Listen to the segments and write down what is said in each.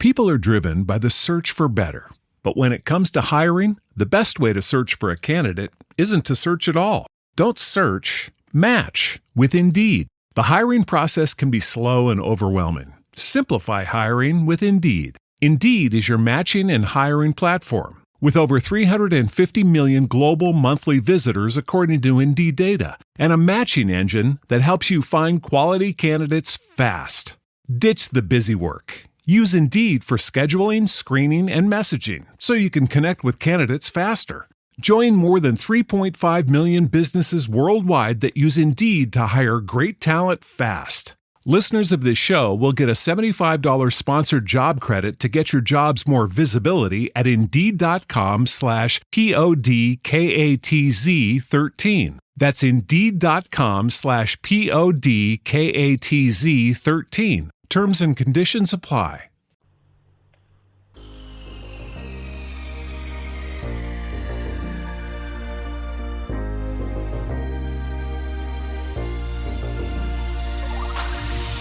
People are driven by the search for better. But when it comes to hiring, the best way to search for a candidate isn't to search at all. Don't search, match with Indeed. The hiring process can be slow and overwhelming. Simplify hiring with Indeed. Indeed is your matching and hiring platform. With over 350 million global monthly visitors according to Indeed data, and a matching engine that helps you find quality candidates fast. Ditch the busy work. Use Indeed for scheduling, screening, and messaging so you can connect with candidates faster. Join more than 3.5 million businesses worldwide that use Indeed to hire great talent fast. Listeners of this show will get a $75 sponsored job credit to get your jobs more visibility at Indeed.com/PODKATZ13. That's Indeed.com/PODKATZ13. Terms and conditions apply.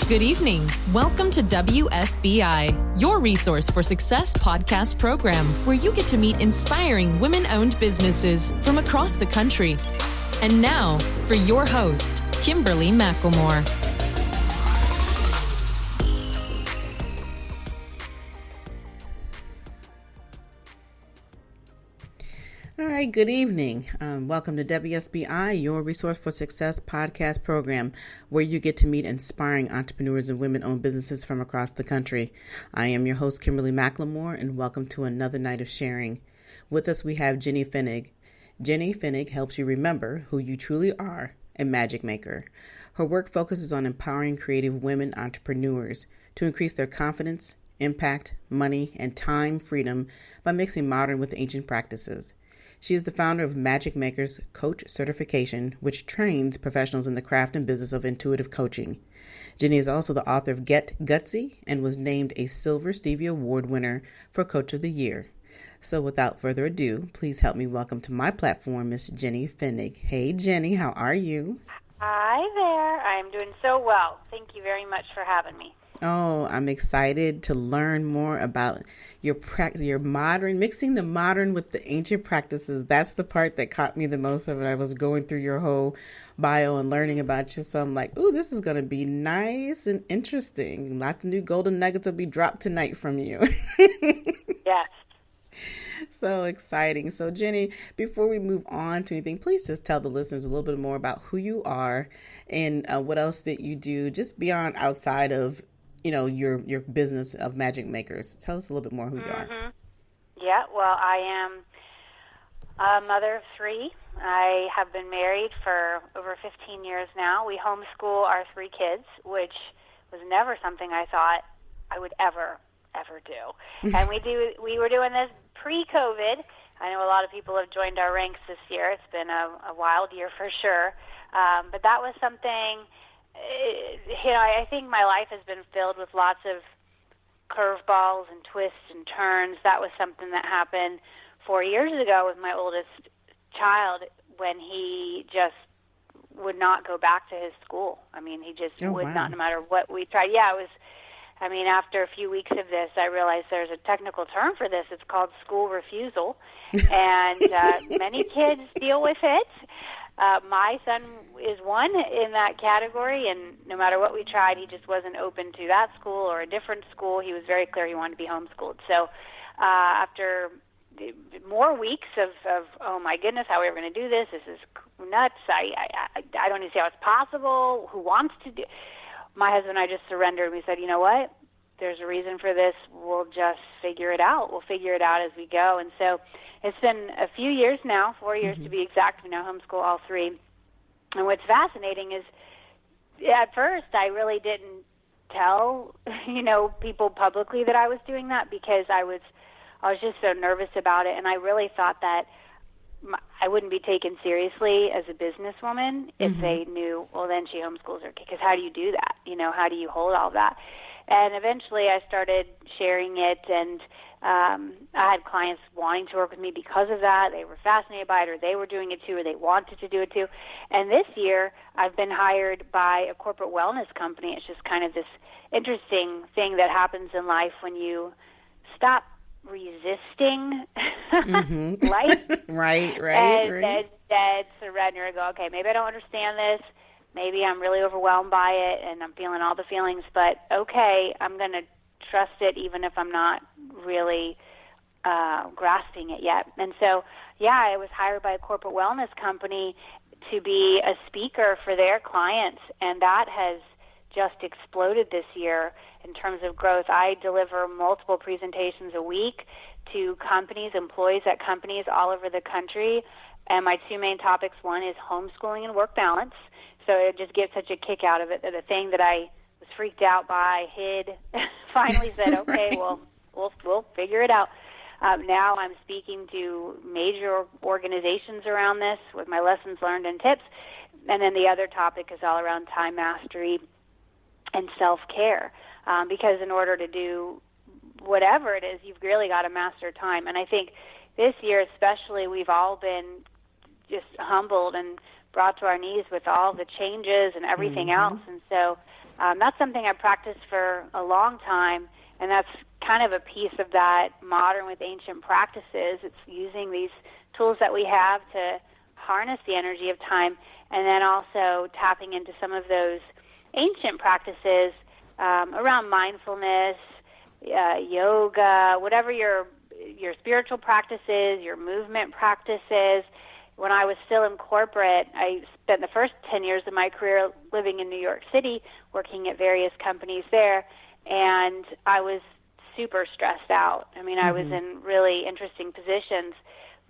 Good evening. Welcome to WSBI, your resource for success podcast program, where you get to meet inspiring women-owned businesses from across the country. And now, for your host, Kimberly McLemore. All right, good evening. Welcome to WSBI, your Resource for Success podcast program, where you get to meet inspiring entrepreneurs and women-owned businesses from across the country. I am your host, Kimberly McLemore, and welcome to another night of sharing. With us, we have Jenny Fenig. Jenny Fenig helps you remember who you truly are, a magic maker. Her work focuses on empowering creative women entrepreneurs to increase their confidence, impact, money, and time freedom by mixing modern with ancient practices. She is the founder of Magic Makers Coach Certification, which trains professionals in the craft and business of intuitive coaching. Jenny is also the author of Get Gutsy and was named a Silver Stevie Award winner for Coach of the Year. So without further ado, please help me welcome to my platform, Miss Jenny Fenig. Hey, Jenny, how are you? Hi there. I'm doing so well. Thank you very much for having me. Oh, I'm excited to learn more about your modern, mixing the modern with the ancient practices. That's the part that caught me the most of it. I was going through your whole bio and learning about you. So I'm like, ooh, this is going to be nice and interesting. Lots of new golden nuggets will be dropped tonight from you. Yes. So exciting. So Jenny, before we move on to anything, please just tell the listeners a little bit more about who you are and what else that you do just beyond outside of your business of Magic Makers. Tell us a little bit more who you are. Yeah, well, I am a mother of three. I have been married for over 15 years now. We homeschool our three kids, which was never something I thought I would ever do. And we were doing this pre-COVID. I know a lot of people have joined our ranks this year. It's been a wild year for sure. But that was something... I think my life has been filled with lots of curveballs and twists and turns. That was something that happened 4 years ago with my oldest child when he just would not go back to his school. I mean, he just would not, no matter what we tried. Yeah, it was, after a few weeks of this, I realized there's a technical term for this. It's called school refusal, and many kids deal with it. My son is one in that category, and no matter what we tried, he just wasn't open to that school or a different school. He was very clear he wanted to be homeschooled. So after more weeks of oh my goodness, how are we ever going to do this? This is nuts. I don't even see how it's possible. Who wants to do? My husband and I just surrendered. We said, you know what? There's a reason for this. We'll just figure it out. We'll figure it out as we go. And so it's been a few years now, 4 years to be exact. We now homeschool all three. And what's fascinating is at first I really didn't tell, people publicly that I was doing that because I was just so nervous about it. And I really thought that I wouldn't be taken seriously as a businesswoman if they knew, well, then she homeschools her kid. Because how do you do that? How do you hold all that? And eventually I started sharing it, and I had clients wanting to work with me because of that. They were fascinated by it, or they were doing it too, or they wanted to do it too. And this year, I've been hired by a corporate wellness company. It's just kind of this interesting thing that happens in life when you stop resisting life. Right. And instead surrender and go, okay, maybe I don't understand this. Maybe I'm really overwhelmed by it and I'm feeling all the feelings, but okay, I'm going to trust it even if I'm not really grasping it yet. And so, yeah, I was hired by a corporate wellness company to be a speaker for their clients, and that has just exploded this year in terms of growth. I deliver multiple presentations a week to companies, employees at companies all over the country, and my two main topics, one is homeschooling and work balance. So I just get such a kick out of it that the thing that I was freaked out by, hid, finally said, okay, well, we'll figure it out. Now I'm speaking to major organizations around this with my lessons learned and tips. And then the other topic is all around time mastery and self-care. Because in order to do whatever it is, you've really got to master time. And I think this year especially, we've all been just humbled and brought to our knees with all the changes and everything else. And so that's something I practiced for a long time, and that's kind of a piece of that modern with ancient practices. It's using these tools that we have to harness the energy of time, and then also tapping into some of those ancient practices around mindfulness, yoga, whatever your spiritual practices, your movement practices. When I was still in corporate, I spent the first 10 years of my career living in New York City, working at various companies there, and I was super stressed out. I mean, I was in really interesting positions,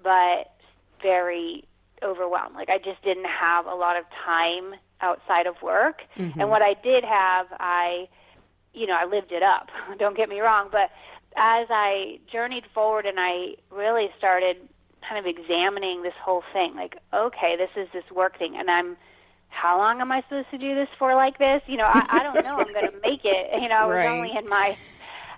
but very overwhelmed. Like, I just didn't have a lot of time outside of work. And what I did have, I lived it up. Don't get me wrong, but as I journeyed forward and I really started kind of examining this whole thing, like, okay, this is this work thing, and how long am I supposed to do this for like this? I don't know. I'm going to make it. I was only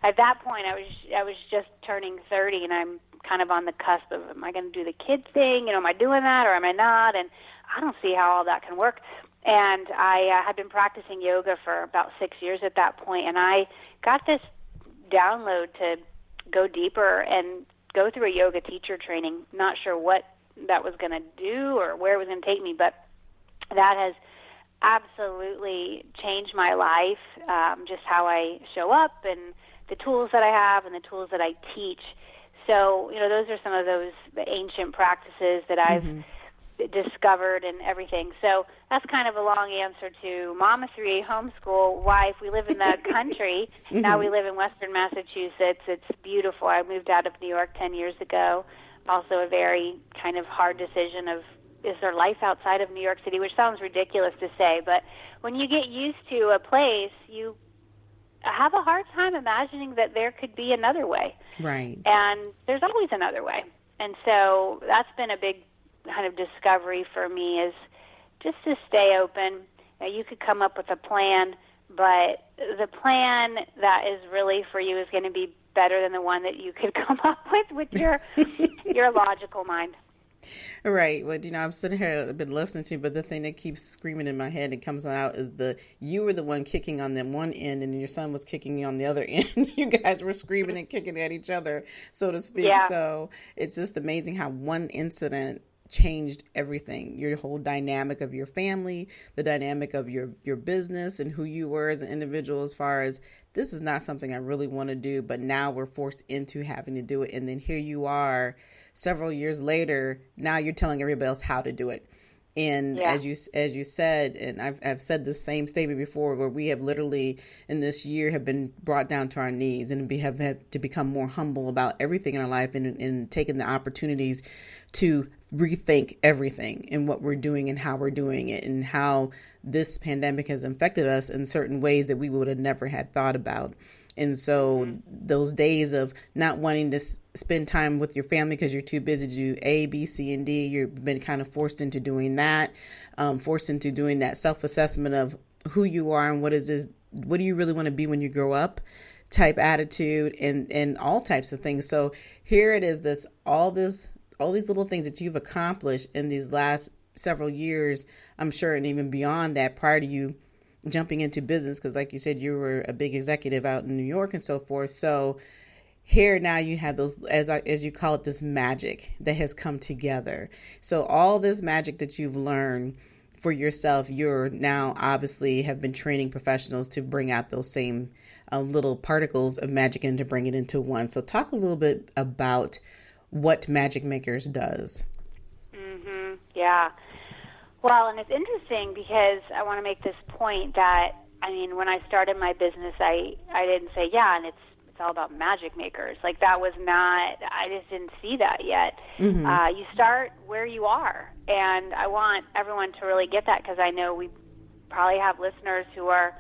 at that point, I was just turning 30, and I'm kind of on the cusp of, am I going to do the kids thing? Am I doing that or am I not? And I don't see how all that can work. And I had been practicing yoga for about 6 years at that point, and I got this download to go deeper and go through a yoga teacher training. Not sure what that was going to do or where it was going to take me, but that has absolutely changed my life, just how I show up and the tools that I have and the tools that I teach. So, those are some of the ancient practices that I've discovered and everything. So that's kind of a long answer to Mama 3, homeschool, wife. We live in the country. Now we live in Western Massachusetts. It's beautiful. I moved out of New York 10 years ago. Also a very kind of hard decision of, is there life outside of New York City, which sounds ridiculous to say, but when you get used to a place, you have a hard time imagining that there could be another way. Right. And there's always another way. And so that's been a big kind of discovery for me, is just to stay open. You could come up with a plan, but the plan that is really for you is going to be better than the one that you could come up with your logical mind. Right. Well, I'm sitting here, I've been listening to you, but the thing that keeps screaming in my head and comes out is you were the one kicking on them one end, and your son was kicking you on the other end. You guys were screaming and kicking at each other, so to speak. Yeah. So it's just amazing how one incident changed everything, your whole dynamic of your family, the dynamic of your business, and who you were as an individual, as far as, this is not something I really want to do, but now we're forced into having to do it. And then here you are several years later, now you're telling everybody else how to do it. And as you said, and I've said the same statement before, where we have literally in this year have been brought down to our knees and have had to become more humble about everything in our life, and taking the opportunities to rethink everything and what we're doing and how we're doing it, and how this pandemic has affected us in certain ways that we would have never had thought about. And so those days of not wanting to spend time with your family because you're too busy to do A, B, C, and D, you've been kind of forced into doing that, forced into doing that self-assessment of who you are and what do you really want to be when you grow up. type attitude and all types of things. So here it is, all these little things that you've accomplished in these last several years, I'm sure, and even beyond that, prior to you jumping into business, because like you said, you were a big executive out in New York and so forth. So here now you have those, as you call it, this magic that has come together. So all this magic that you've learned for yourself, you're now obviously have been training professionals to bring out those same little particles of magic and to bring it into one. So talk a little bit about what Magic Makers does. Yeah. Well, and it's interesting because I want to make this point that, I mean, when I started my business, I didn't say, and it's all about magic makers. Like, that was not, I just didn't see that yet. You start where you are. And I want everyone to really get that, because I know we probably have listeners who are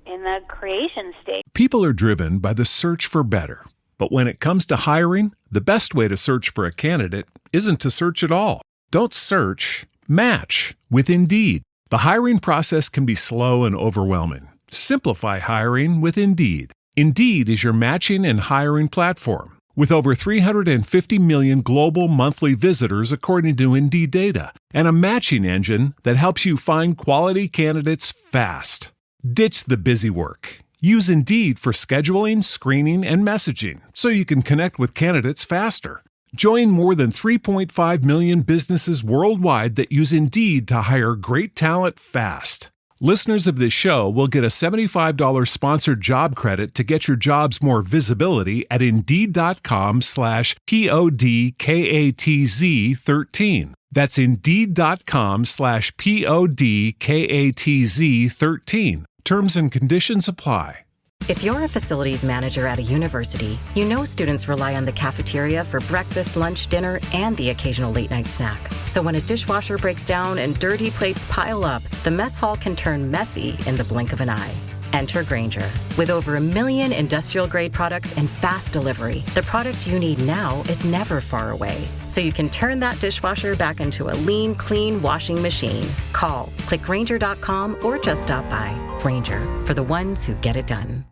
in the creation stage. People are driven by the search for better. But when it comes to hiring, the best way to search for a candidate isn't to search at all. Don't search, match with Indeed. The hiring process can be slow and overwhelming. Simplify hiring with Indeed. Indeed is your matching and hiring platform. With over 350 million global monthly visitors according to Indeed data, and a matching engine that helps you find quality candidates fast. Ditch the busy work. Use Indeed for scheduling, screening, and messaging so you can connect with candidates faster. Join more than 3.5 million businesses worldwide that use Indeed to hire great talent fast. Listeners of this show will get a $75 sponsored job credit to get your jobs more visibility at Indeed.com/PODKATZ13. That's Indeed.com/PODKATZ13. Terms and conditions apply. If you're a facilities manager at a university, you know students rely on the cafeteria for breakfast, lunch, dinner, and the occasional late-night snack. So when a dishwasher breaks down and dirty plates pile up, the mess hall can turn messy in the blink of an eye. Enter Grainger. With over 1 million industrial-grade products and fast delivery, the product you need now is never far away. So you can turn that dishwasher back into a lean, clean washing machine. Call, click Grainger.com, or just stop by. Grainger, for the ones who get it done.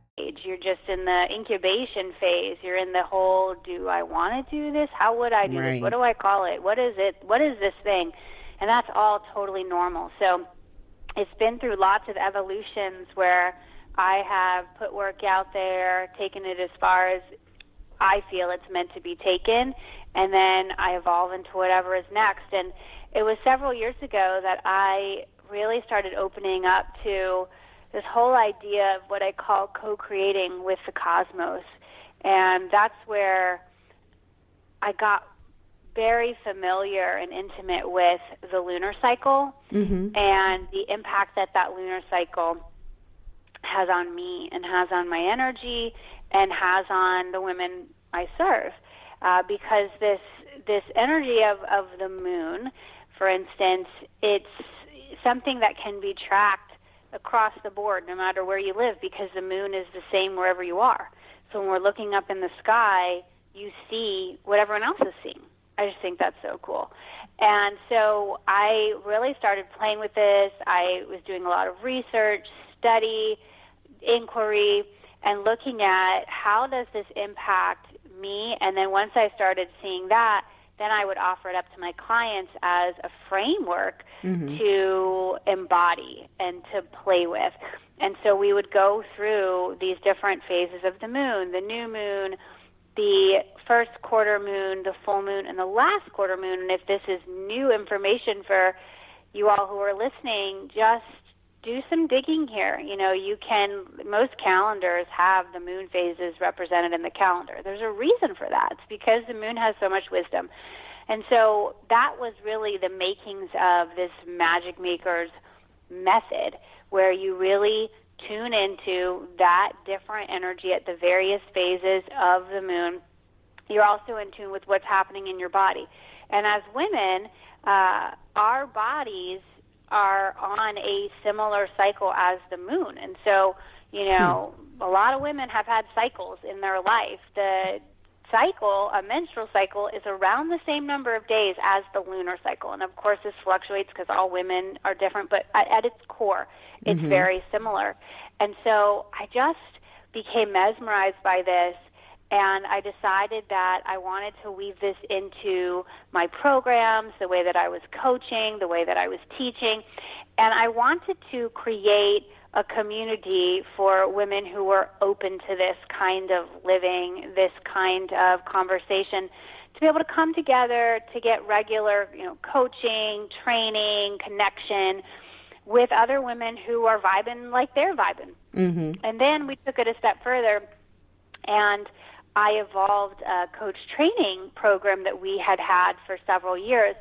You're just in the incubation phase. You're in the whole, do I want to do this? How would I do this? What do I call it? What is it? What is this thing? And that's all totally normal. So it's been through lots of evolutions where I have put work out there, taken it as far as I feel it's meant to be taken, and then I evolve into whatever is next. And it was several years ago that I really started opening up to this whole idea of what I call co-creating with the cosmos. And that's where I got very familiar and intimate with the lunar cycle and the impact that lunar cycle has on me and has on my energy and has on the women I serve. Because this energy of the moon, for instance, it's something that can be tracked across the board, no matter where you live, because the moon is the same wherever you are. So when we're looking up in the sky, you see what everyone else is seeing. I just think that's so cool. And so I really started playing with this. I was doing a lot of research, study, inquiry, and looking at how does this impact me. And then once I started seeing that, then I would offer it up to my clients as a framework to embody and to play with. And so we would go through these different phases of the moon, the new moon, the first quarter moon, the full moon, and the last quarter moon. And if this is new information for you all who are listening, just do some digging here. You know, most calendars have the moon phases represented in the calendar. There's a reason for that. It's because the moon has so much wisdom. And so that was really the makings of this Magic Makers method, where you really tune into that different energy at the various phases of the moon. You're also in tune with what's happening in your body. And as women, our bodies are on a similar cycle as the moon. And so, you know, a lot of women have had cycles in their life. The cycle, a menstrual cycle, is around the same number of days as the lunar cycle. And of course this fluctuates because all women are different, but at its core, it's very similar. And so I just became mesmerized by this, and I decided that I wanted to weave this into my programs, the way that I was coaching, the way that I was teaching, and I wanted to create a community for women who were open to this kind of living, this kind of conversation, to be able to come together to get regular, coaching, training, connection with other women who are vibing like they're vibing. Mm-hmm. And then we took it a step further, and I evolved a coach training program that we had for several years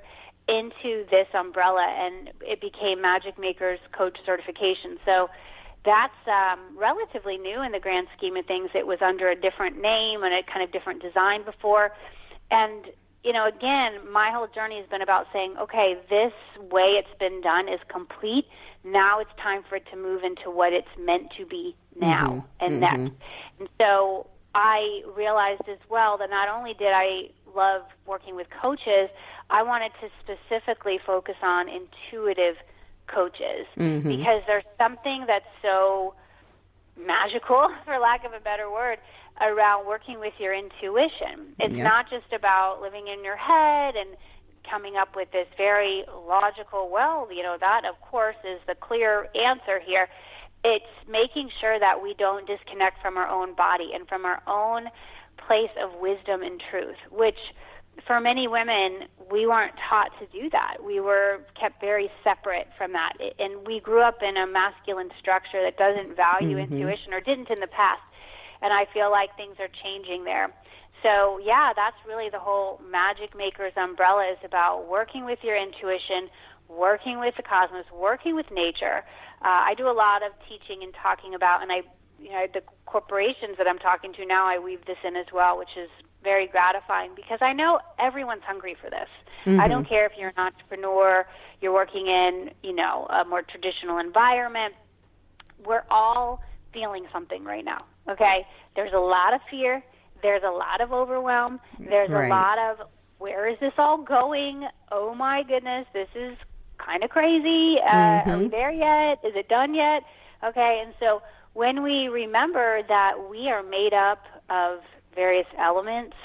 into this umbrella, and it became Magic Makers Coach Certification. So that's relatively new in the grand scheme of things. It was under a different name and a kind of different design before. And, again, my whole journey has been about saying, okay, this way it's been done is complete. Now it's time for it to move into what it's meant to be now and next. And so I realized as well that not only did I love working with coaches, I wanted to specifically focus on intuitive coaches because there's something that's so magical, for lack of a better word, around working with your intuition. It's not just about living in your head and coming up with this very logical, that, of course, is the clear answer here. It's making sure that we don't disconnect from our own body and from our own place of wisdom and truth, which for many women, we weren't taught to do that. We were kept very separate from that. And we grew up in a masculine structure that doesn't value intuition, or didn't in the past. And I feel like things are changing there. So, that's really the whole Magic Makers umbrella, is about working with your intuition, working with the cosmos, working with nature. I do a lot of teaching and talking about, and the corporations that I'm talking to now, I weave this in as well, which is very gratifying because I know everyone's hungry for this. I don't care if you're an entrepreneur, you're working in, a more traditional environment. We're all feeling something right now, okay? There's a lot of fear. There's a lot of overwhelm. There's a lot of, where is this all going? Oh, my goodness, this is kind of crazy. Are we there yet? Is it done yet? Okay, and so when we remember that we are made up of various elements,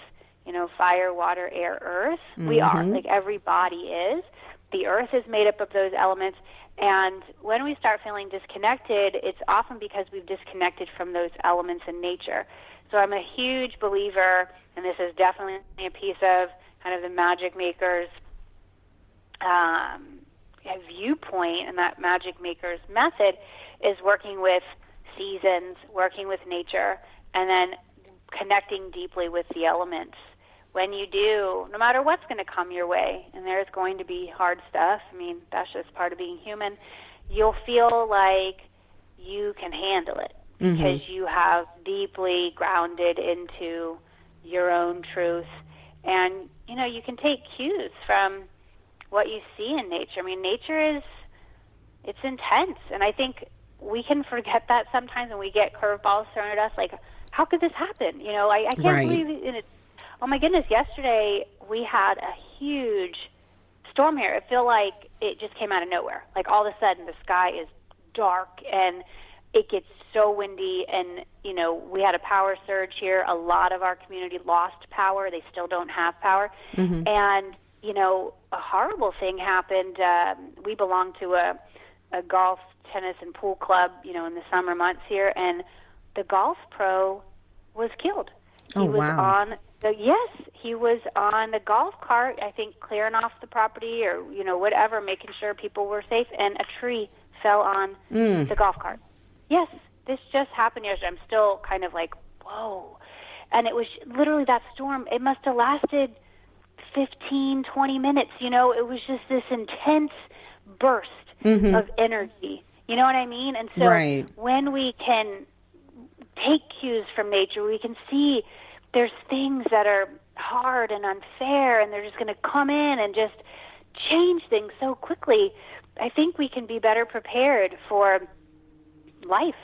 fire, water, air, earth, we are, like every body is. The earth is made up of those elements. And when we start feeling disconnected, it's often because we've disconnected from those elements in nature. So I'm a huge believer, and this is definitely a piece of kind of the Magic Makers viewpoint, and that Magic Makers method is working with seasons, working with nature, and then connecting deeply with the elements. When you do, no matter what's going to come your way, and there's going to be hard stuff, that's just part of being human, you'll feel like you can handle it because you have deeply grounded into your own truth. And, you can take cues from what you see in nature. Nature it's intense, and I think we can forget that sometimes when we get curveballs thrown at us, like, how could this happen? I can't believe it. Oh, my goodness, yesterday we had a huge storm here. It felt like it just came out of nowhere. Like, all of a sudden, the sky is dark, and it gets so windy, and, we had a power surge here. A lot of our community lost power. They still don't have power. And, a horrible thing happened. We belong to a golf, tennis, and pool club, in the summer months here, and the golf pro was killed. He was he was on the golf cart, I think, clearing off the property or, whatever, making sure people were safe, and a tree fell on the golf cart. Yes, this just happened yesterday. I'm still kind of like, whoa. And it was literally that storm. It must have lasted 15, 20 minutes. It was just this intense burst of energy. You know what I mean? And so when we can take cues from nature, we can see there's things that are hard and unfair, and they're just going to come in and just change things so quickly. I think we can be better prepared for life.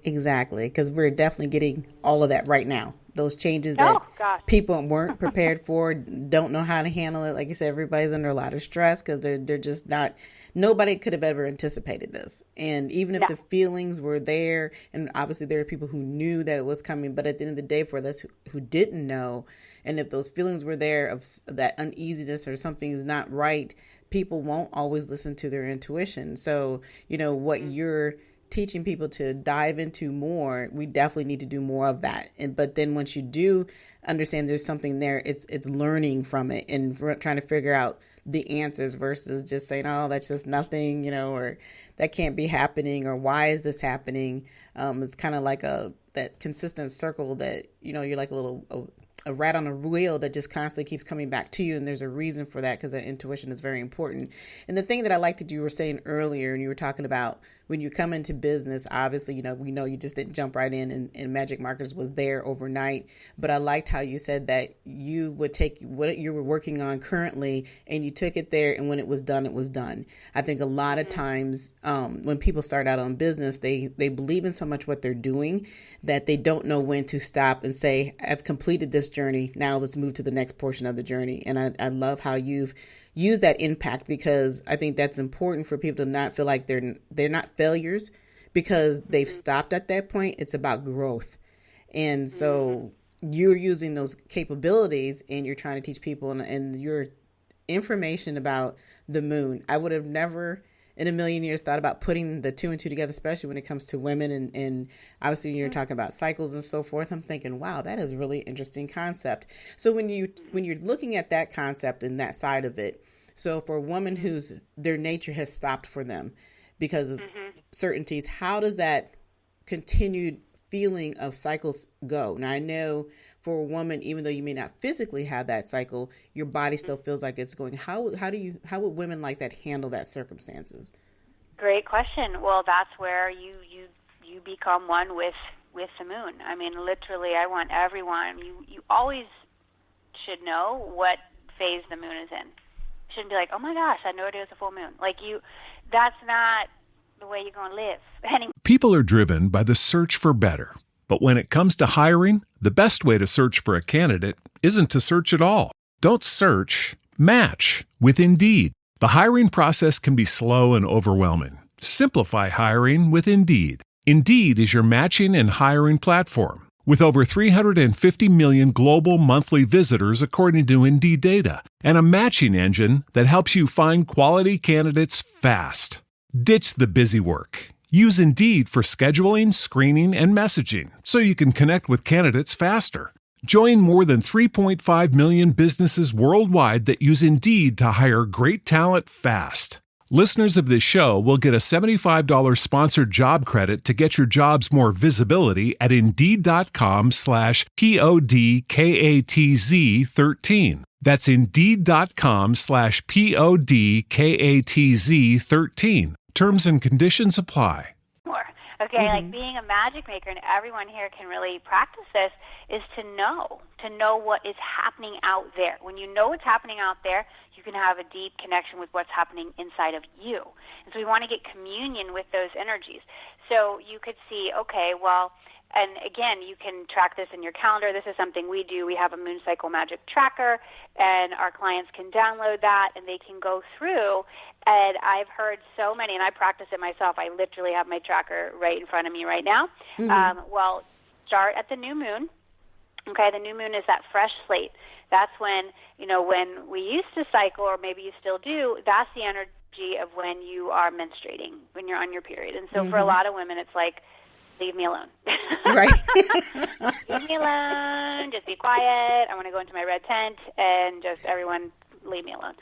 Exactly, because we're definitely getting all of that right now. Those changes that people weren't prepared for, don't know how to handle it. Like you said, everybody's under a lot of stress because they're just not nobody could have ever anticipated this. And even if the feelings were there, and obviously there are people who knew that it was coming, but at the end of the day, for those who didn't know, and if those feelings were there of that uneasiness or something's not right, people won't always listen to their intuition. So, what you're teaching people to dive into more, we definitely need to do more of that. But then once you do understand there's something there, it's learning from it and trying to figure out the answers versus just saying, oh, that's just nothing, or that can't be happening, or why is this happening? It's kind of like that consistent circle that, you're like a rat on a wheel that just constantly keeps coming back to you. And there's a reason for that, because that intuition is very important. And the thing that I liked that you were saying earlier, and you were talking about when you come into business, obviously, we know you just didn't jump right in and Magic Markers was there overnight. But I liked how you said that you would take what you were working on currently and you took it there. And when it was done, it was done. I think a lot of times when people start out on business, they believe in so much what they're doing that they don't know when to stop and say, I've completed this journey. Now let's move to the next portion of the journey. And I love how you've used that impact, because I think that's important for people to not feel like they're not failures because they've stopped at that point. It's about growth. And so you're using those capabilities and you're trying to teach people and your information about the moon. I would have never in a million years thought about putting the two and two together, especially when it comes to women. And obviously when you're talking about cycles and so forth, I'm thinking, wow, that is a really interesting concept. So when you're looking at that concept and that side of it, so for a woman whose their nature has stopped for them because of certainties, how does that continued feeling of cycles go? Now I know for a woman, even though you may not physically have that cycle, your body still feels like it's going. How would women like that handle that circumstances? Great question. Well, that's where you become one with the moon. I mean, literally, I want everyone. You always should know what phase the moon is in. You shouldn't be like, oh my gosh, I know it is a full moon. That's not the way you're going to live. Anyway. People are driven by the search for better. But when it comes to hiring, the best way to search for a candidate isn't to search at all. Don't search, match with Indeed. The hiring process can be slow and overwhelming. Simplify hiring with Indeed. Indeed is your matching and hiring platform. With over 350 million global monthly visitors according to Indeed data, and a matching engine that helps you find quality candidates fast. Ditch the busy work. Use Indeed for scheduling, screening, and messaging so you can connect with candidates faster. Join more than 3.5 million businesses worldwide that use Indeed to hire great talent fast. Listeners of this show will get a $75 sponsored job credit to get your jobs more visibility at Indeed.com/PODKATZ13. That's Indeed.com/PODKATZ13. Terms and conditions apply. Okay, like being a magic maker, and everyone here can really practice this, is to know what is happening out there. When you know what's happening out there, you can have a deep connection with what's happening inside of you. And so we want to get communion with those energies. So you could see, okay, well, and again, you can track this in your calendar. This is something we do. We have a moon cycle magic tracker, and our clients can download that, and they can go through. And I've heard so many, and I practice it myself. I literally have my tracker right in front of me right now. Well, start at the new moon. Okay, the new moon is that fresh slate. That's when, when we used to cycle, or maybe you still do, that's the energy of when you are menstruating, when you're on your period. And so for a lot of women, it's like, leave me alone. Right. Leave me alone. Just be quiet. I want to go into my red tent and just everyone leave me alone.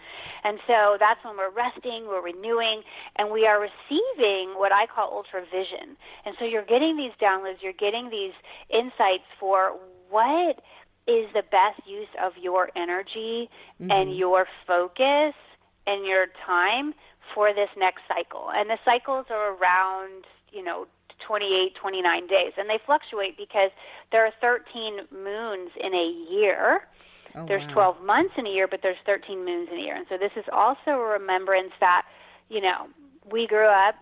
And so that's when we're resting, we're renewing, and we are receiving what I call ultravision. And so you're getting these downloads, you're getting these insights for what is the best use of your energy and your focus and your time for this next cycle. And the cycles are around, 28, 29 days. And they fluctuate because there are 13 moons in a year. Oh, there's wow. 12 months in a year, but there's 13 moons in a year. And so this is also a remembrance that, we grew up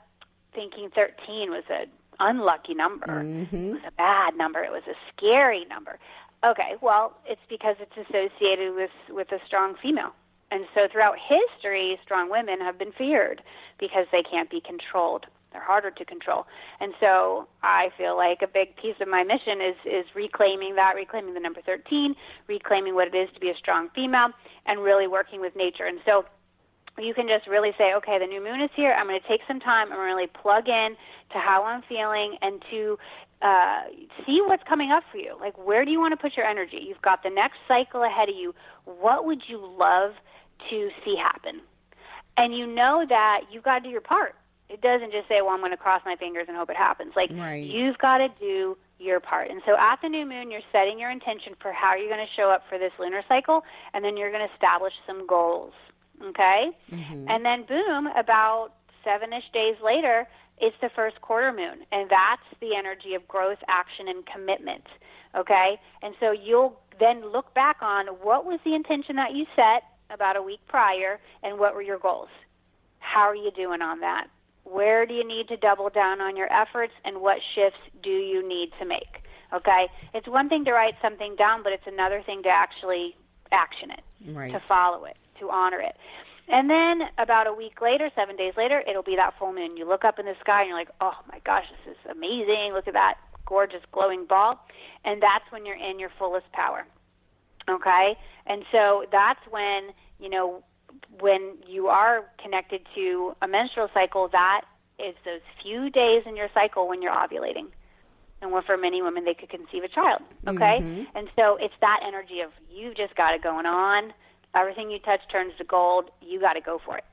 thinking 13 was an unlucky number. It was a bad number. It was a scary number. Okay, well, it's because it's associated with a strong female. And so throughout history, strong women have been feared because they can't be controlled. They're harder to control. And so I feel like a big piece of my mission is reclaiming the number 13, reclaiming what it is to be a strong female, and really working with nature. And so you can just really say, okay, the new moon is here. I'm going to take some time and really plug in to how I'm feeling and to see what's coming up for you. Like, where do you want to put your energy? You've got the next cycle ahead of you. What would you love to see happen? And you know that you've got to do your part. It doesn't just say, well, I'm going to cross my fingers and hope it happens. Like, right. You've got to do your part. And so at the new moon, you're setting your intention for how you're going to show up for this lunar cycle, and then you're going to establish some goals. Okay? Mm-hmm. And then, boom, about 7-ish days later, it's the first quarter moon, and that's the energy of growth, action, and commitment. Okay? And so you'll then look back on what was the intention that you set about a week prior, and what were your goals? How are you doing on that? Where do you need to double down on your efforts, and what shifts do you need to make? Okay? It's one thing to write something down, but it's another thing to actually action it, right. to follow it, to honor it. And then about a week later, 7 days later, it'll be that full moon. You look up in the sky and you're like, oh my gosh, this is amazing. Look at that gorgeous glowing ball. And that's when you're in your fullest power. Okay? And so that's when, when you are connected to a menstrual cycle, that is those few days in your cycle when you're ovulating. And for many women, they could conceive a child. Okay? Mm-hmm. And so it's that energy of you've just got it going on. Everything you touch turns to gold. You got to go for it.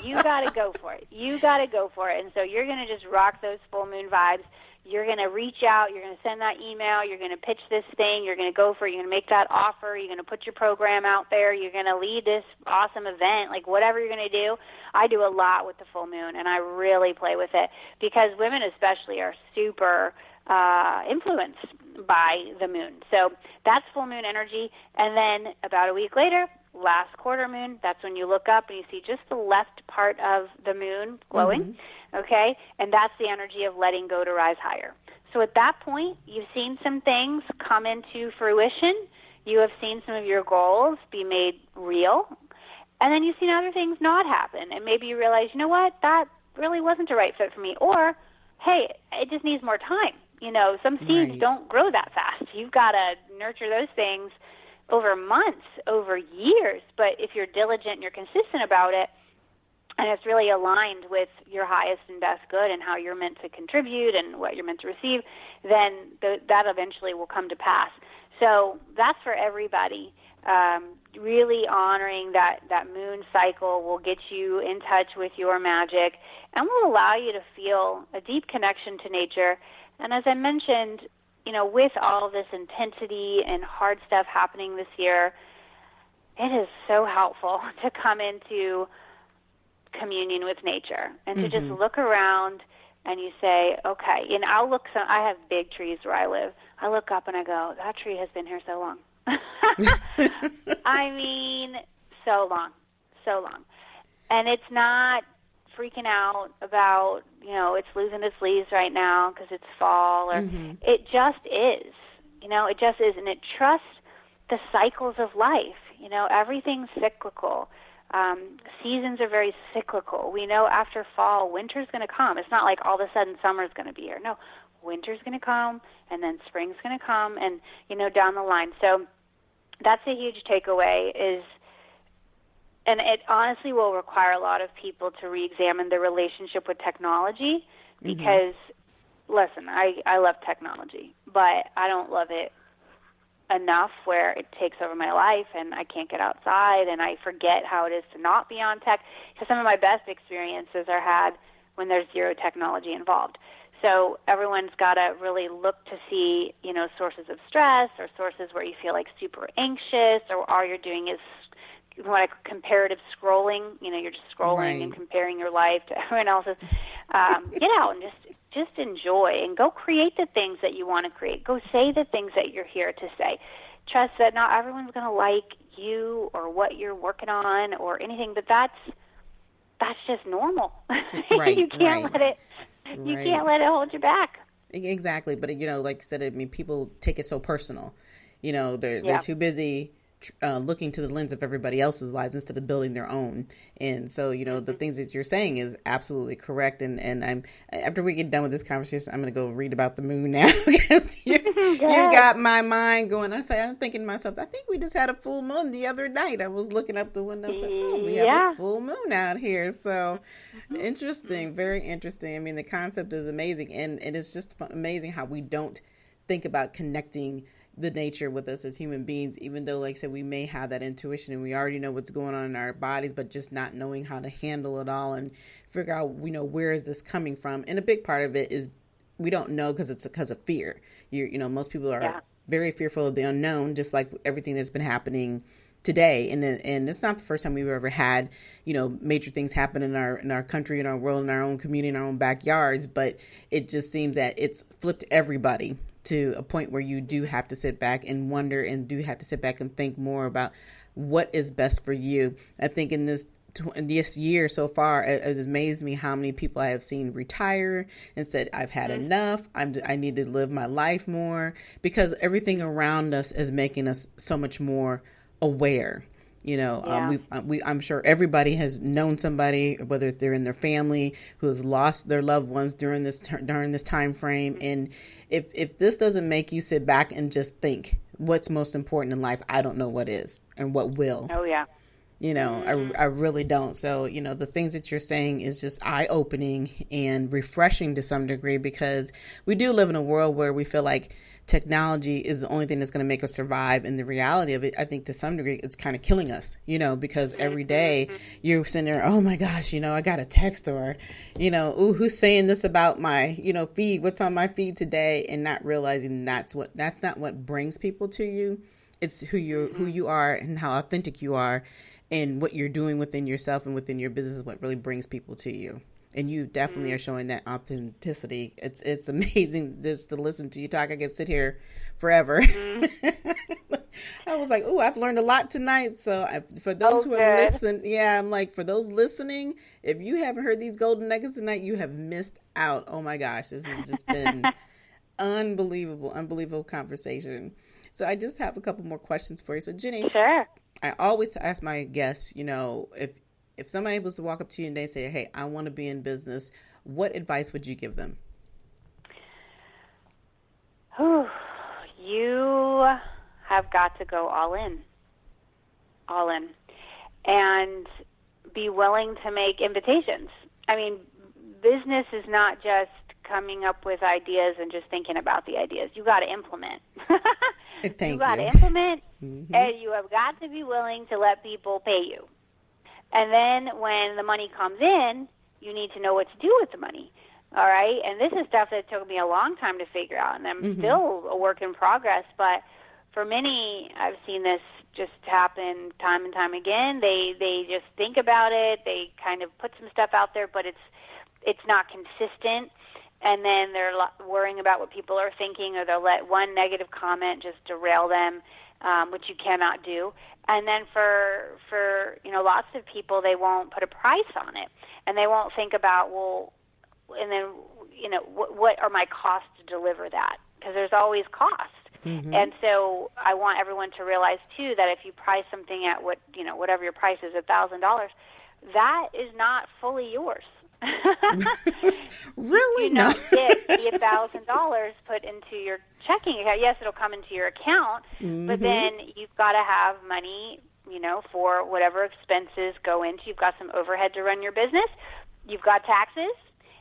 You got to go for it. You got to go for it. And so you're going to just rock those full moon vibes. You're going to reach out. You're going to send that email. You're going to pitch this thing. You're going to go for it. You're going to make that offer. You're going to put your program out there. You're going to lead this awesome event, like whatever you're going to do. I do a lot with the full moon, and I really play with it because women especially are super influenced by the moon. So that's full moon energy. And then about a week later, last quarter moon, that's when you look up and you see just the left part of the moon glowing. Mm-hmm. Okay? And that's the energy of letting go to rise higher. So at that point, you've seen some things come into fruition. You have seen some of your goals be made real. And then you've seen other things not happen. And maybe you realize, you know what, that really wasn't a right fit for me. Or, hey, it just needs more time. Some seeds right. don't grow that fast. You've got to nurture those things over months, over years. But if you're diligent and you're consistent about it, and it's really aligned with your highest and best good and how you're meant to contribute and what you're meant to receive, then that eventually will come to pass. So that's for everybody. Really honoring that moon cycle will get you in touch with your magic and will allow you to feel a deep connection to nature. And as I mentioned, with all this intensity and hard stuff happening this year, it is so helpful to come into communion with nature and to just look around and you say, okay, I have big trees where I live. I look up and I go, that tree has been here so long. I mean, so long. And it's not freaking out about, it's losing its leaves right now because it's fall, or it just is. It just is, and it trusts the cycles of life. Everything's cyclical. Seasons are very cyclical. We know after fall, winter's going to come. It's not like all of a sudden summer's going to be here. No, winter's going to come, and then spring's going to come, and, down the line. So that's a huge takeaway and it honestly will require a lot of people to re-examine their relationship with technology because, listen, I love technology, but I don't love it enough where it takes over my life and I can't get outside and I forget how it is to not be on tech. So some of my best experiences are had when there's zero technology involved. So everyone's got to really look to see, sources of stress or sources where you feel like super anxious, or all you're doing is what comparative scrolling. You're just scrolling and comparing your life to everyone else's. Get out and just enjoy and go create the things that you want to create. Go say the things that you're here to say. Trust that not everyone's going to like you or what you're working on or anything, but that's just normal. Right, you can't let it. You can't let it hold you back. Exactly, but like I said, people take it so personal. They're too busy looking to the lens of everybody else's lives instead of building their own. And so, the things that you're saying is absolutely correct. And I'm, after we get done with this conversation, I'm going to go read about the moon now because you got my mind going. I'm thinking to myself, I think we just had a full moon the other night. I was looking up the window and said, oh, we have a full moon out here. So interesting, very interesting. I mean, the concept is amazing. And it's just amazing how we don't think about connecting the nature with us as human beings, even though, like I said, we may have that intuition and we already know what's going on in our bodies, but just not knowing how to handle it all and figure out, where is this coming from? And a big part of it is we don't know because it's because of fear. Most people are very fearful of the unknown, just like everything that's been happening today. And it's not the first time we've ever had, major things happen in our country, in our world, in our own community, in our own backyards. But it just seems that it's flipped everybody to a point where you do have to sit back and wonder and do have to sit back and think more about what is best for you. I think in this year so far, it amazed me how many people I have seen retire and said, I've had enough. I need to live my life more, because everything around us is making us so much more aware. I'm sure everybody has known somebody, whether they're in their family, who has lost their loved ones during this time frame. And if this doesn't make you sit back and just think what's most important in life, I don't know what is and what will. Oh, yeah. I really don't. So, the things that you're saying is just eye-opening and refreshing to some degree, because we do live in a world where we feel like technology is the only thing that's going to make us survive. And the reality of it, I think to some degree, it's kind of killing us, because every day you're sitting there, oh my gosh, I got a text, or, ooh, who's saying this about my, feed, what's on my feed today, and not realizing that's not what brings people to you. It's who you are and how authentic you are, and what you're doing within yourself and within your business is what really brings people to you. And you definitely are showing that authenticity. It's amazing just to listen to you talk. I could sit here forever. I was like, oh, I've learned a lot tonight. So for those who are listening, I'm like, for those listening, if you haven't heard these golden nuggets tonight, you have missed out. Oh my gosh, this has just been unbelievable conversation. So I just have a couple more questions for you. So Jenny, sure. I always ask my guests, if somebody was to walk up to you and they say, hey, I want to be in business, what advice would you give them? You have got to go all in, and be willing to make invitations. I mean, business is not just coming up with ideas and just thinking about the ideas. You got to implement. You got to implement, and you have got to be willing to let people pay you. And then when the money comes in, you need to know what to do with the money. All right? And this is stuff that took me a long time to figure out, and I'm still a work in progress. But for many, I've seen this just happen time and time again. They just think about it. They kind of put some stuff out there, but it's not consistent. And then they're worrying about what people are thinking, or they'll let one negative comment just derail them, which you cannot do. And then for lots of people, they won't put a price on it, and they won't think about, what are my costs to deliver that? Because there's always cost. And so I want everyone to realize too that if you price something at whatever your price is, $1,000, that is not fully yours. Really? You don't get the $1,000 put into your checking account. Yes, it'll come into your account, but then you've got to have money, for whatever expenses go into. You've got some overhead to run your business. You've got taxes,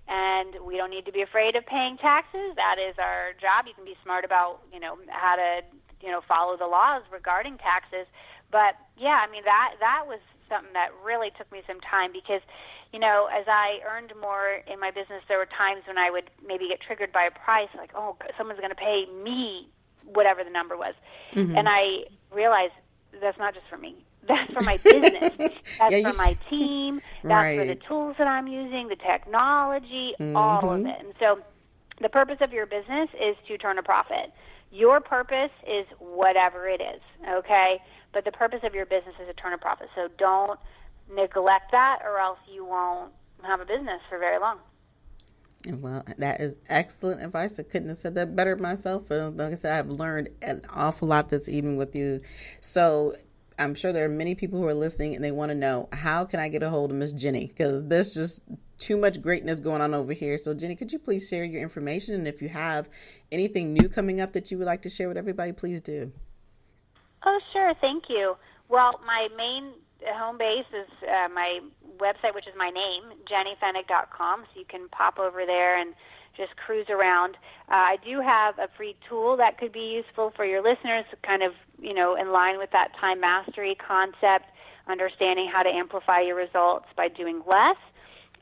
and we don't need to be afraid of paying taxes. That is our job. You can be smart about, how to, follow the laws regarding taxes. But yeah, I mean, that was something that really took me some time, because as I earned more in my business, there were times when I would maybe get triggered by a price, like, oh, someone's going to pay me whatever the number was. And I realized that's not just for me. That's for my business. That's for my team. That's for the tools that I'm using, the technology, all of it. And so the purpose of your business is to turn a profit. Your purpose is whatever it is, okay? But the purpose of your business is to turn a profit. So don't neglect that, or else you won't have a business for very long. Well, that is excellent advice. I couldn't have said that better myself. Like I said, I've learned an awful lot this evening with you. So I'm sure there are many people who are listening and they want to know, how can I get a hold of Miss Jenny? Because there's just too much greatness going on over here. So Jenny, could you please share your information? And if you have anything new coming up that you would like to share with everybody, please do. Oh, sure. Thank you. Well, my main home base is my website, which is my name, jennyfenig.com. So you can pop over there and just cruise around. I do have a free tool that could be useful for your listeners, kind of, in line with that time mastery concept, understanding how to amplify your results by doing less.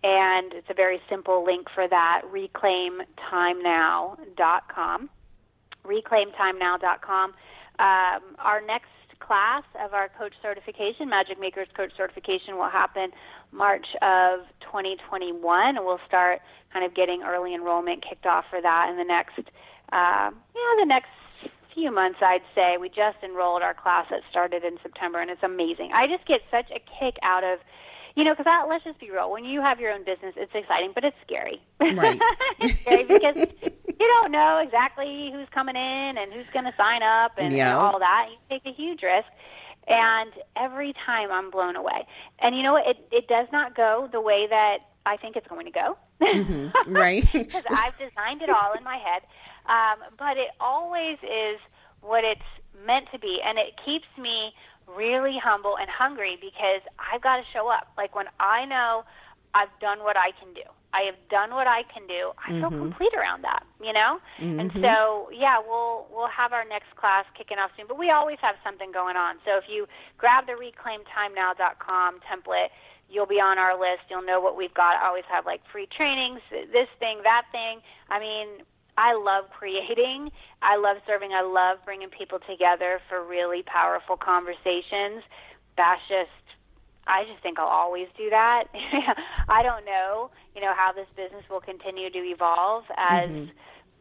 And it's a very simple link for that, reclaimtimenow.com. reclaimtimenow.com. Our next class of our coach certification, Magic Makers Coach Certification, will happen March of 2021, and we'll start kind of getting early enrollment kicked off for that in the next few months, I'd say. We just enrolled our class that started in September, and it's amazing. I just get such a kick out of, because let's just be real. When you have your own business, it's exciting, but it's scary. Right. It's scary because you don't know exactly who's coming in and who's going to sign up and all that. You take a huge risk. And every time I'm blown away. And you know what? It does not go the way that I think it's going to go. Mm-hmm. Right. Because I've designed it all in my head. But it always is what it's meant to be. And it keeps me really humble and hungry because I've got to show up. Like when I know I've done what I can do. I have done what I can do. I feel complete around that, Mm-hmm. And so, we'll have our next class kicking off soon. But we always have something going on. So if you grab the reclaimtimenow.com template, you'll be on our list. You'll know what we've got. I always have like free trainings, this thing, that thing. I mean, I love creating. I love serving. I love bringing people together for really powerful conversations. I just think I'll always do that. I don't know, how this business will continue to evolve as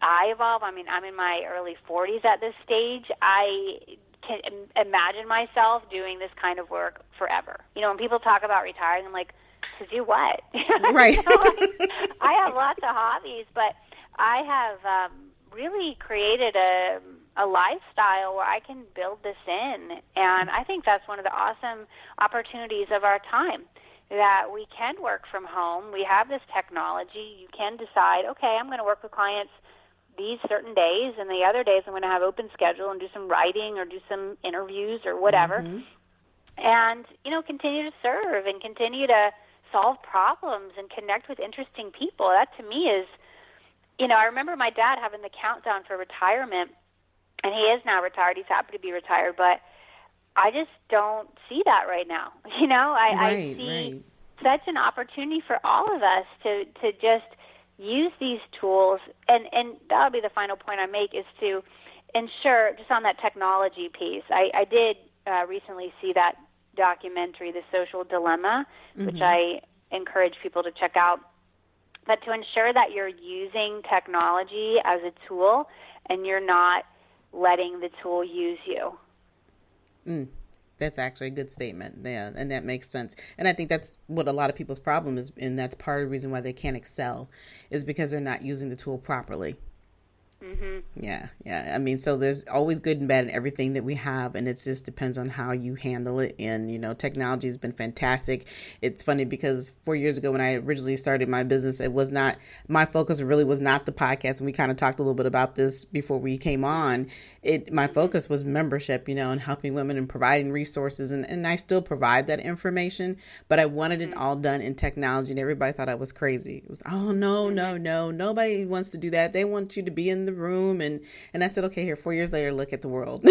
I evolve. I mean, I'm in my early 40s at this stage. I can imagine myself doing this kind of work forever. When people talk about retiring, I'm like, to do what? Right. I have lots of hobbies, but I have really created a lifestyle where I can build this in. And I think that's one of the awesome opportunities of our time, that we can work from home. We have this technology. You can decide, okay, I'm going to work with clients these certain days, and the other days I'm going to have open schedule and do some writing or do some interviews or whatever. And, continue to serve and continue to solve problems and connect with interesting people. That to me is, I remember my dad having the countdown for retirement, and he is now retired. He's happy to be retired, but I just don't see that right now. I see such an opportunity for all of us to just use these tools, and that'll be the final point I make, is to ensure, just on that technology piece, I did recently see that documentary, The Social Dilemma, which I encourage people to check out, but to ensure that you're using technology as a tool and you're not letting the tool use you. That's actually a good statement. Yeah, and that makes sense. And I think that's what a lot of people's problem is, and that's part of the reason why they can't excel, is because they're not using the tool properly. Yeah. I mean, so there's always good and bad in everything that we have, and it just depends on how you handle it. And, technology has been fantastic. It's funny because 4 years ago when I originally started my business, my focus really was not the podcast. And we kind of talked a little bit about this before we came on. My focus was membership, and helping women and providing resources. And I still provide that information, but I wanted it all done in technology, and everybody thought I was crazy. It was, oh, no, nobody wants to do that. They want you to be in the room. And I said, okay, here, 4 years later, look at the world.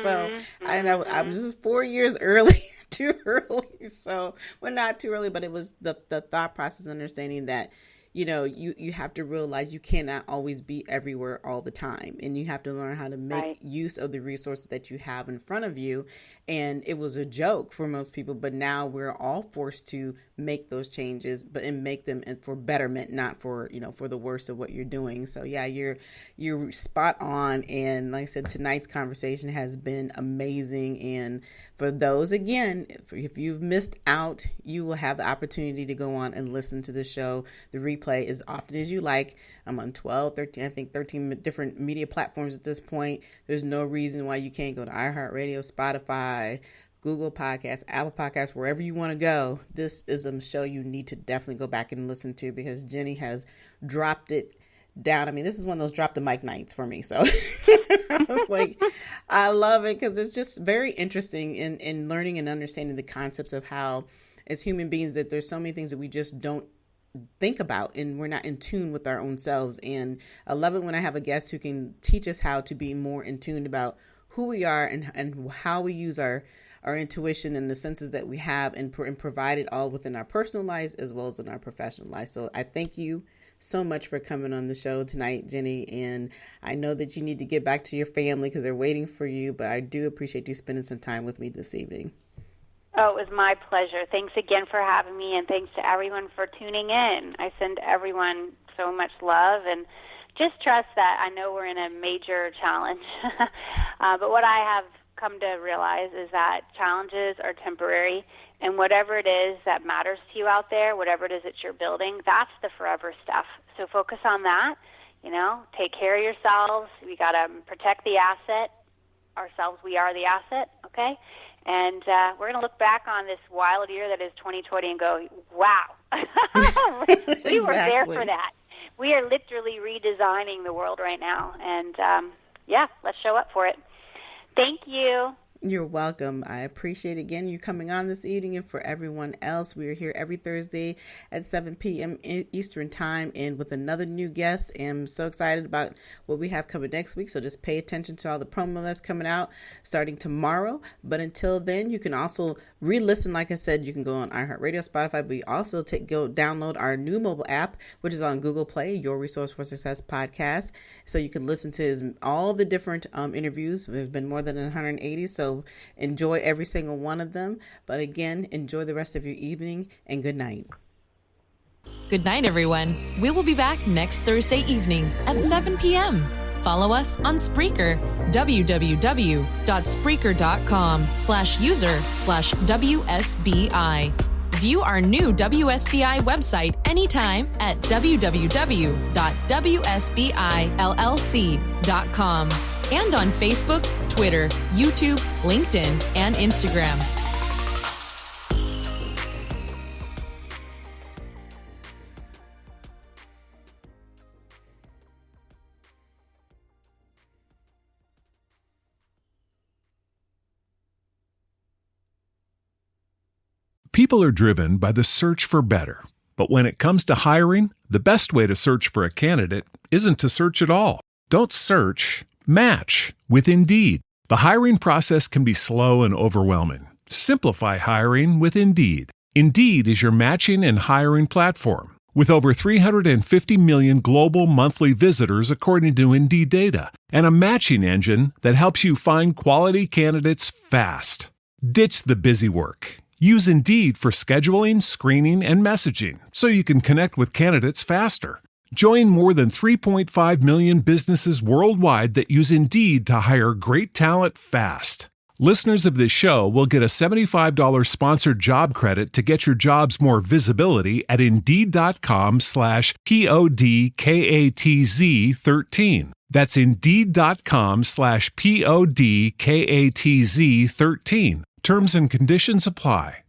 So I was just 4 years early, too early. So, well, not too early, but it was the thought process, understanding that, you have to realize you cannot always be everywhere all the time, and you have to learn how to make use of the resources that you have in front of you. And it was a joke for most people, but now we're all forced to make those changes, and make them for betterment, not for, for the worst of what you're doing. So yeah, you're spot on. And like I said, tonight's conversation has been amazing. And for those, again, if you've missed out, you will have the opportunity to go on and listen to the show. The replay as often as you like. I'm on 13 different media platforms at this point. There's no reason why you can't go to iHeartRadio, Spotify, Google Podcasts, Apple Podcasts, wherever you want to go. This is a show you need to definitely go back and listen to because Jenny has dropped it down. I mean, this is one of those drop the mic nights for me. So like, I love it because it's just very interesting in learning and understanding the concepts of how, as human beings, that there's so many things that we just don't think about and we're not in tune with our own selves. And I love it when I have a guest who can teach us how to be more in tune about who we are and how we use our intuition and the senses that we have and provide it all within our personal lives as well as in our professional life. So I thank you so much for coming on the show tonight, Jenny. And I know that you need to get back to your family because they're waiting for you, but I do appreciate you spending some time with me this evening. Oh, it was my pleasure. Thanks again for having me, and thanks to everyone for tuning in. I send everyone so much love, and just trust that I know we're in a major challenge. But what I have come to realize is that challenges are temporary, and whatever it is that matters to you out there, whatever it is that you're building, that's the forever stuff. So focus on that, take care of yourselves. We got to protect the asset. Ourselves, we are the asset, okay? And we're going to look back on this wild year that is 2020 and go, wow, we were there for that. We are literally redesigning the world right now. And, let's show up for it. Thank you. You're welcome. I appreciate again you coming on this evening, and for everyone else, we are here every Thursday at 7 p.m. Eastern Time and with another new guest. And I'm so excited about what we have coming next week. So just pay attention to all the promo that's coming out starting tomorrow. But until then, you can also re-listen. Like I said, you can go on iHeartRadio, Spotify, but you also go download our new mobile app, which is on Google Play, Your Resource for Success podcast. So you can listen to all the different interviews. There's been more than 180. So enjoy every single one of them. But again, enjoy the rest of your evening and good night. Good night, everyone. We will be back next Thursday evening at 7 p.m. Follow us on Spreaker, www.spreaker.com/user/WSBI. View our new WSBI website anytime at www.wsbillc.com and on Facebook, Twitter, YouTube, LinkedIn, and Instagram. People are driven by the search for better. But when it comes to hiring, the best way to search for a candidate isn't to search at all. Don't search, match with Indeed. The hiring process can be slow and overwhelming. Simplify hiring with Indeed. Indeed is your matching and hiring platform. With over 350 million global monthly visitors according to Indeed data, and a matching engine that helps you find quality candidates fast. Ditch the busy work. Use Indeed for scheduling, screening, and messaging so you can connect with candidates faster. Join more than 3.5 million businesses worldwide that use Indeed to hire great talent fast. Listeners of this show will get a $75 sponsored job credit to get your jobs more visibility at Indeed.com/PODKATZ13. That's Indeed.com/PODKATZ13. Terms and conditions apply.